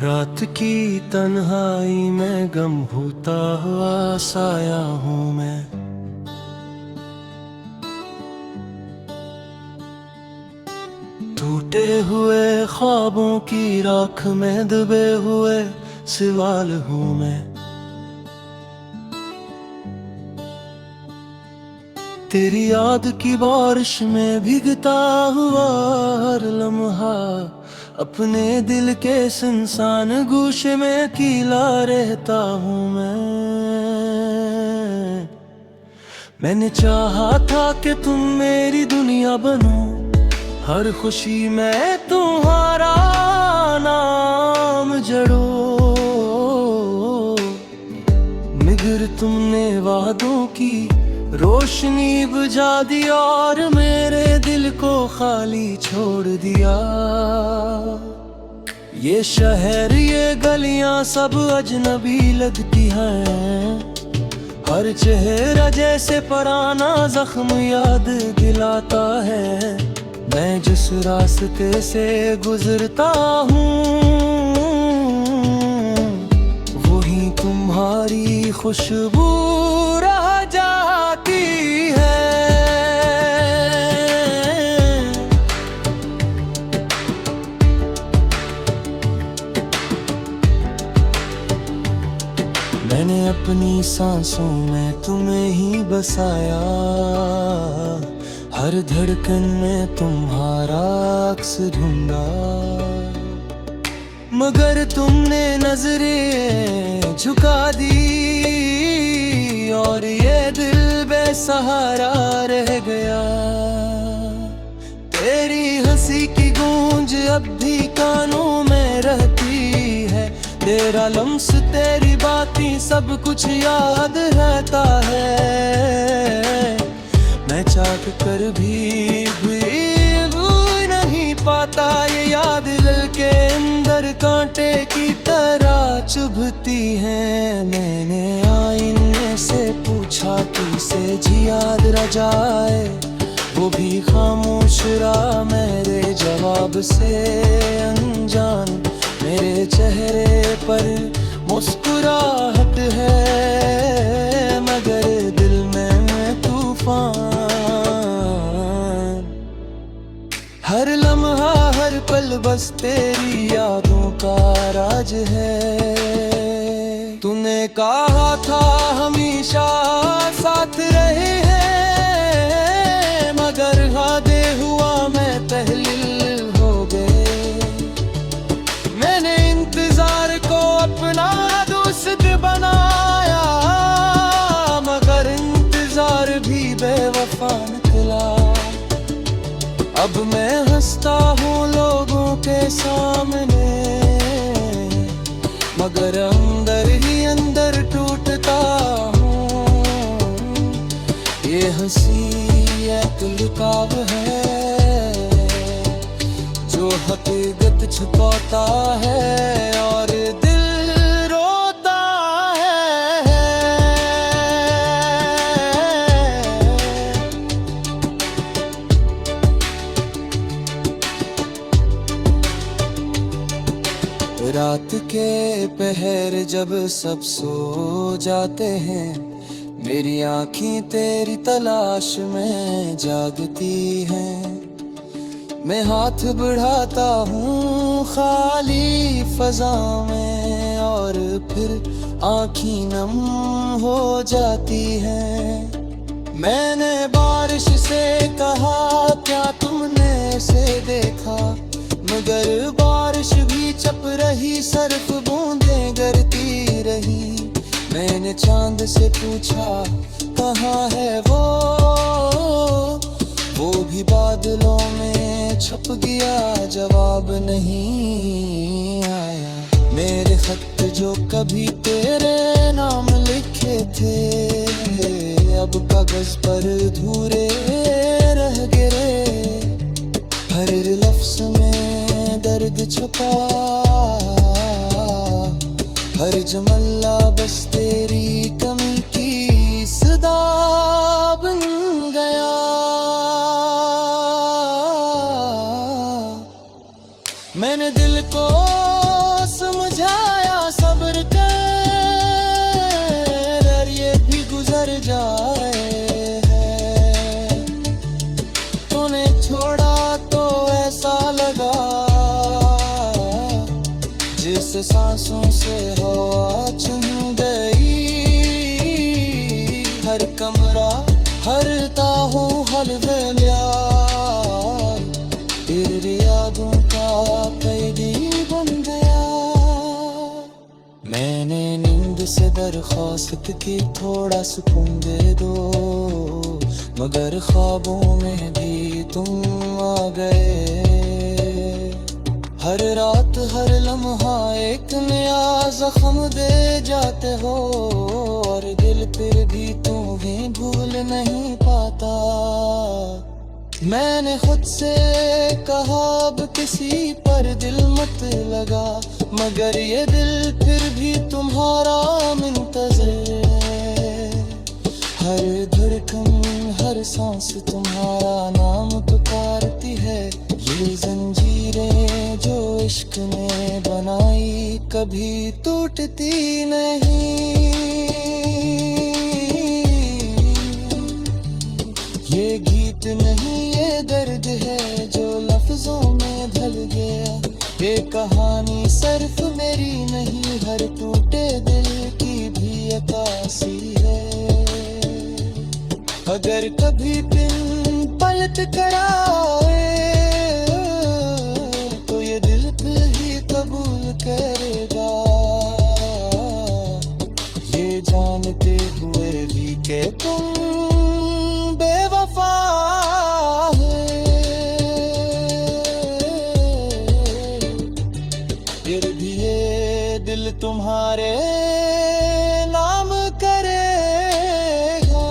रात की तन्हाई में गम होता हुआ साया हूँ मैं। टूटे हुए ख्वाबों की राख में दबे हुए सवाल हूँ मैं। तेरी याद की बारिश में भीगता हुआ हर लम्हा अपने दिल के सुनसान गूशे में कीला रहता हूँ मैंने चाहा था कि तुम मेरी दुनिया बनो, हर खुशी में तुम्हारा नाम जड़ो, मगर तुमने वादों की रोशनी बुझा दी और मेरे दिल को खाली छोड़ दिया। ये शहर ये गलियां सब अजनबी लगती हैं, हर चेहरा जैसे पुराना जख्म याद दिलाता है। मैं जिस रास्ते से गुजरता हूँ वही तुम्हारी खुशबू रह जाती है। मैंने अपनी सांसों में तुम्हें ही बसाया, हर धड़कन में तुम्हारा अक्स ढूंढा, मगर तुमने नजरें झुका दी और ये दिल बेसहारा रह गया। तेरी हंसी की गूंज अब भी कानों में रहती है, तेरा लम्स तेरी बातें सब कुछ याद रहता है। मैं चाह कर भी भूल नहीं पाता ये याद दिल के अंदर कांटे की तरह चुभती है। मैंने आईने से पूछा तुझसे जी याद रह जाए, वो भी खामोश रहा मेरे जवाब से अनजान। मेरे चेहरे पर मुस्कुराहट है मगर दिल में तूफान। हर लम्हा हर पल बस तेरी यादों का राज है। तूने कहा था हमेशा साथ रहे हैं, मगर वादे हुआ मैं तहलील हो गए। मैंने इंतजार को अपना दोस्त बनाया, मगर इंतजार भी बेवफा निकला। अब मैं हंसता हूँ लोगों के सामने, मगर अंदर ही अंदर टूटता हूँ। ये हंसी एक लुकाव है जो हकीकत छुपाता है और दिल रोता है। रात के पहर जब सब सो जाते हैं, मेरी आँखें तेरी तलाश में जागती हैं। मैं हाथ बढ़ाता हूँ खाली फजा में और फिर आँखें नम हो जाती हैं। मैंने बारिश से कहा क्या तुमने इसे देखा, मगर बारिश भी चुप रही, सिर्फ बूंदें गिरती रही। मैंने चांद से पूछा कहाँ है वो भी बादलों में छुप गया, जवाब नहीं आया। मेरे खत जो कभी तेरे नाम लिखे थे, अब कागज पर अधूरे रह गिरे। हर लफ्ज़ में दर्द छुपा, हर जुमला बस तेरी कमी की सदा बन गया। मैंने दिल को समझ तूने छोड़ा तो ऐसा लगा जिस सांसों से हवा चुन गई। हर कमरा हरता हूँ हलवे म्यार, तेरी यादों का कैदी बन गया। मैंने नींद से दरख्वास्त की थोड़ा सुकून दे दो, मगर ख्वाबों में भी तुम आ गए। हर रात हर लम्हा एक नया जख्म दे जाते हो, और दिल फिर भी तुम्हें भूल नहीं पाता। मैंने खुद से कहा अब किसी पर दिल मत लगा, मगर ये दिल फिर भी तुम्हारा मुंतज़िर है। हर धड़कन हर सांस तुम्हारा नाम पुकारती है। ये जंजीरें जो इश्क ने बनाई कभी टूटती नहीं। ये गीत नहीं ये दर्द है जो लफ्जों में ढल गया। ये कहानी सिर्फ मेरी नहीं, हर टूटे दिल की भी अक्कासी है। अगर कभी दिन पलट कर आए तो ये दिल फिर ही कबूल करेगा, ये जानते हुए भी कि तुम बेवफा है। फिर भी ये दिल तुम्हारे नाम करेगा।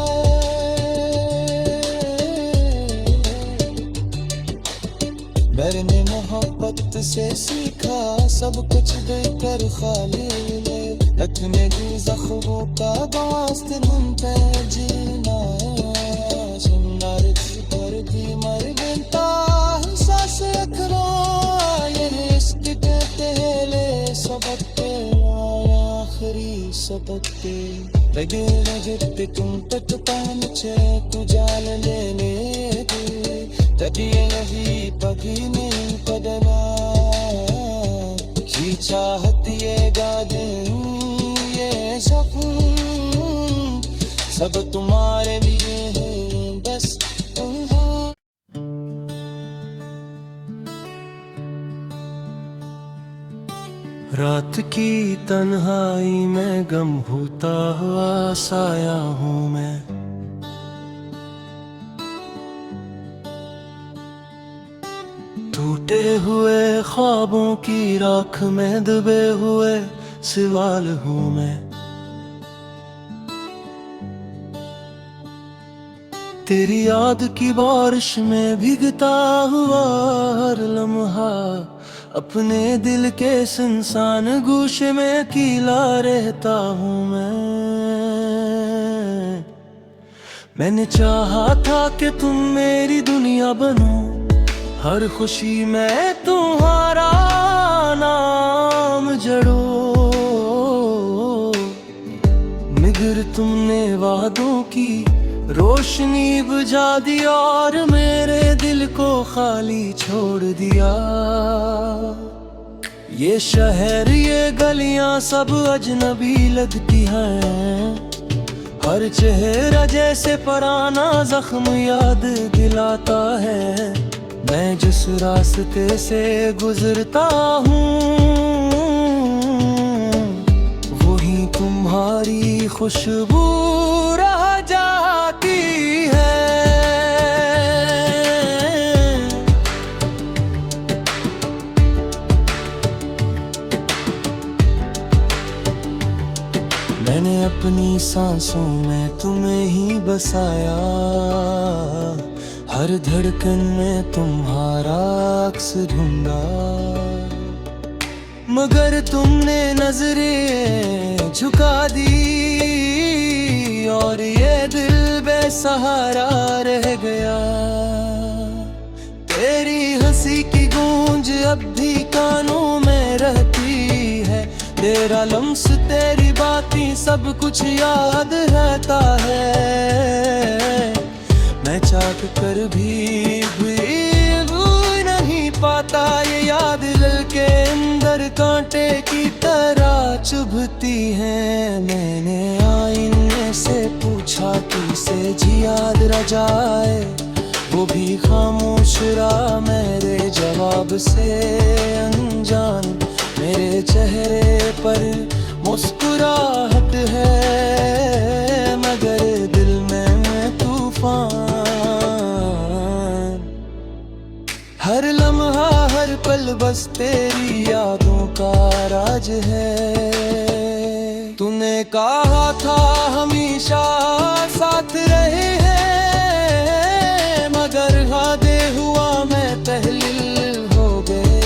मैंने मोहब्बत से सीखा सब कुछ देकर खाली ले, रखने दी जख्मों का दोस्त मन पे जीना सुनना रिच पर भी मर गिनता सांस अखरों। ये इश्क कहते ले सबक के आखिरी सबक के लगे लगे तुम तक पहुँचे तू जाल लेने दे। तड़िए यही पगी नहीं पदना की चाहत ये गादें ये सपन सब तुम्हारे लिए हैं बस तुम हो। रात की तन्हाई में गम होता हुआ साया हूँ मैं। टूटे हुए ख्वाबों की राख में दबे हुए सवाल हूँ मैं। तेरी याद की बारिश में भीगता हुआ हर लम्हा अपने दिल के सुनसान गूशे में अकेला रहता हूँ मैंने चाहा था कि तुम मेरी दुनिया बनो, हर खुशी में तुम्हारा नाम जड़ो। मगर तुमने वादों की रोशनी बुझा दी और मेरे दिल को खाली छोड़ दिया। ये शहर ये गलियां सब अजनबी लगती हैं, हर चेहरा जैसे पुराना जख्म याद दिलाता है। मैं जिस रास्ते से गुजरता हूँ वही तुम्हारी खुशबू रह जाती है। मैंने अपनी सांसों में तुम्हें ही बसाया, हर धड़कन में तुम्हारा अक्स ढूंढा। मगर तुमने नजरें झुका दी और ये दिल बेसहारा रह गया। तेरी हंसी की गूंज अब भी कानों में रहती है, तेरा लम्स तेरी बातें सब कुछ याद रहता है। मैं चाह कर भी रहता ये याद दिल के अंदर कांटे की तरह चुभती है। मैंने आईने से पूछा किसे जी याद रह जाए, वो भी खामोश रहा मेरे जवाब से अनजान। मेरे चेहरे पर मुस्कुराहट है मगर दिल में तूफान। हर लम्हा हर पल बस तेरी यादों का राज है। तूने कहा था हमेशा साथ रहे हैं, मगर वादे हुआ मैं तहलील हो गए।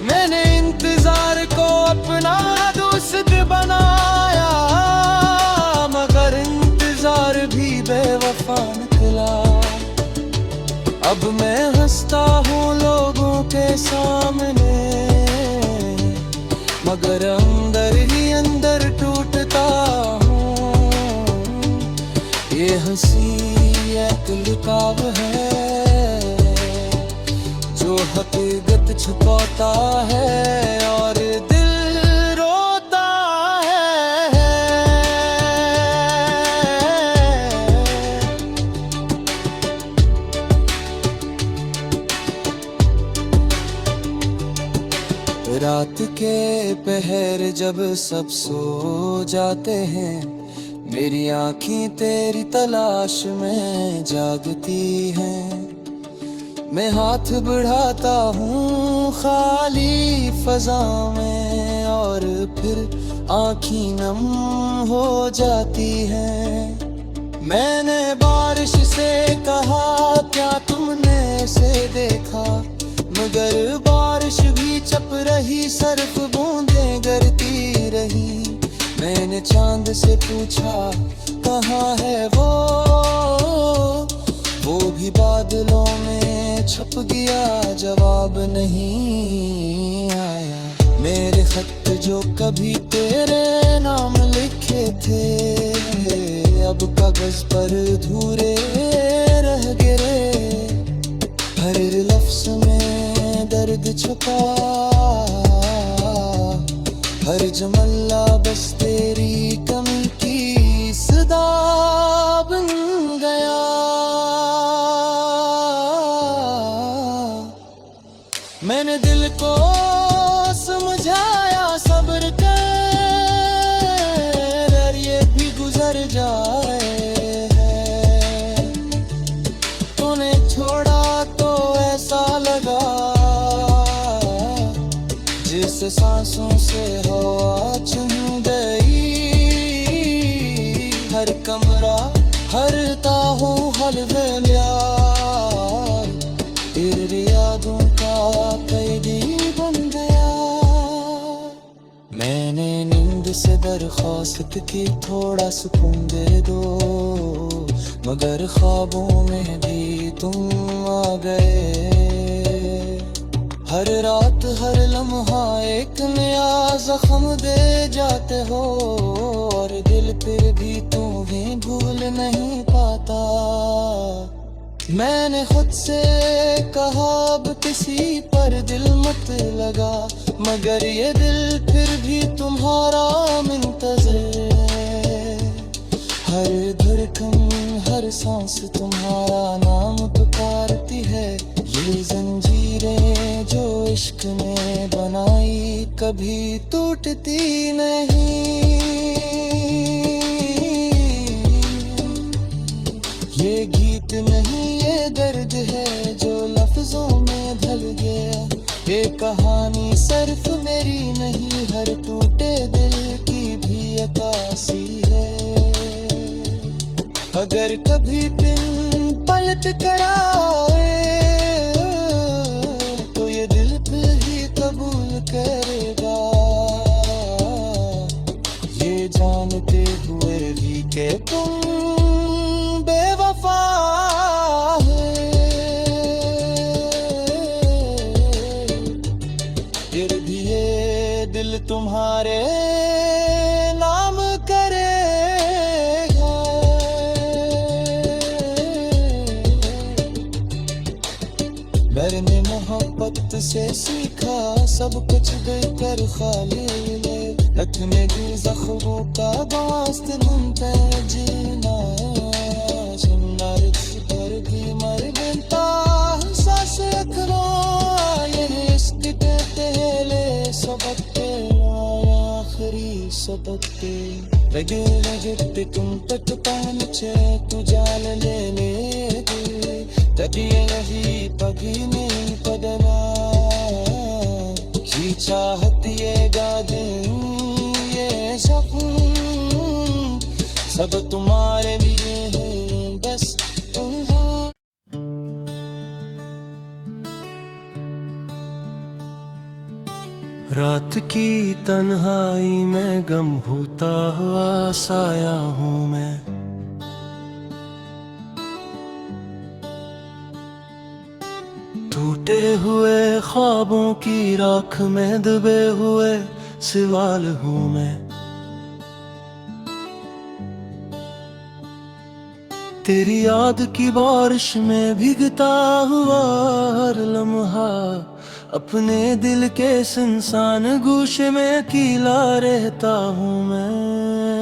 मैंने इंतजार को अपना दोस्त बनाया, मगर इंतजार भी बेवफा निकला। अब मैं हंसता हूँ लोगों के सामने, मगर अंदर ही अंदर टूटता हूँ। ये हंसी एक लुकाव है जो हकीकत छुपाता है और दिल रोता है। रात के पहर जब सब सो जाते हैं, मेरी आँखें तेरी तलाश में जागती हैं। मैं हाथ बढ़ाता हूँ खाली फजा में और फिर आँखें नम हो जाती हैं। मैंने बारिश से कहा क्या तुमने इसे देखा, मगर बारिश भी चप रही, सर्फ बूंदें गिरती रही। मैंने चांद से पूछा कहाँ है वो भी बादलों में छुप गया, जवाब नहीं आया। मेरे खत जो कभी तेरे नाम लिखे थे, अब कागज पर अधूरे रह गिरे। हर लफ्ज में दर्द छुपा, हर जुमला बस तेरी कमी की सदा बन गया। मैंने दिल को समझाया सब्र कर, ये भी गुजर जाए। तूने छोड़ा तो ऐसा लगा जिस सांसों से हवा चुन गई। हर कमरा हर ताहू हलवे प्यार तेरी यादों का कैदी बन गया। मैंने नींद से दरख्वास्त की थोड़ा सुकून दे दो, मगर ख्वाबों में भी तुम आ गए। हर रात हर लम्हा एक नया जख्म दे जाते हो और दिल फिर भी तुम्हें भूल नहीं पाता। मैंने खुद से कहा अब किसी पर दिल मत लगा, मगर ये दिल फिर भी तुम्हारा मुंतज़िर है। हर धड़कन हर सांस तुम्हारा नाम पुकारती है। ये जंजीरें जो इश्क ने बनाई कभी टूटती नहीं। ये गीत नहीं ये दर्द है जो लफ्जों में ढल गया। ये कहानी सिर्फ मेरी नहीं, हर टूटे दिल की भी अकासी है। अगर कभी दिन पलट कर आए तो ये दिल पे ही कबूल करेगा, ये जानते हुए भी कि तुम बेवफा है। फिर भी ये दिल तुम्हारे नाम करेगा। मैंने मोहब्बत से सीखा सब कुछ देकर खाली ले, रखने की जख्मों का वास्ते मुमते जीना सुनना पर भी मर बिनता सांस रखना ये इश्क के पहले सबक के आखिरी सबक के लगे लगे तुम तक पहुंचे तू जान लेने तभी यही पगी नहीं पदना की चाहत ये गादें ये सपन सब तुम्हारे लिए हैं बस तुम हो। रात की तन्हाई में गम होता हुआ साया हूँ मैं, टूटे हुए ख्वाबों की राख में दबे हुए सवाल हूँ मैं। तेरी याद की बारिश में भीगता हुआ हर लम्हा अपने दिल के सुनसान गूशे में अकेला रहता हूँ मैं।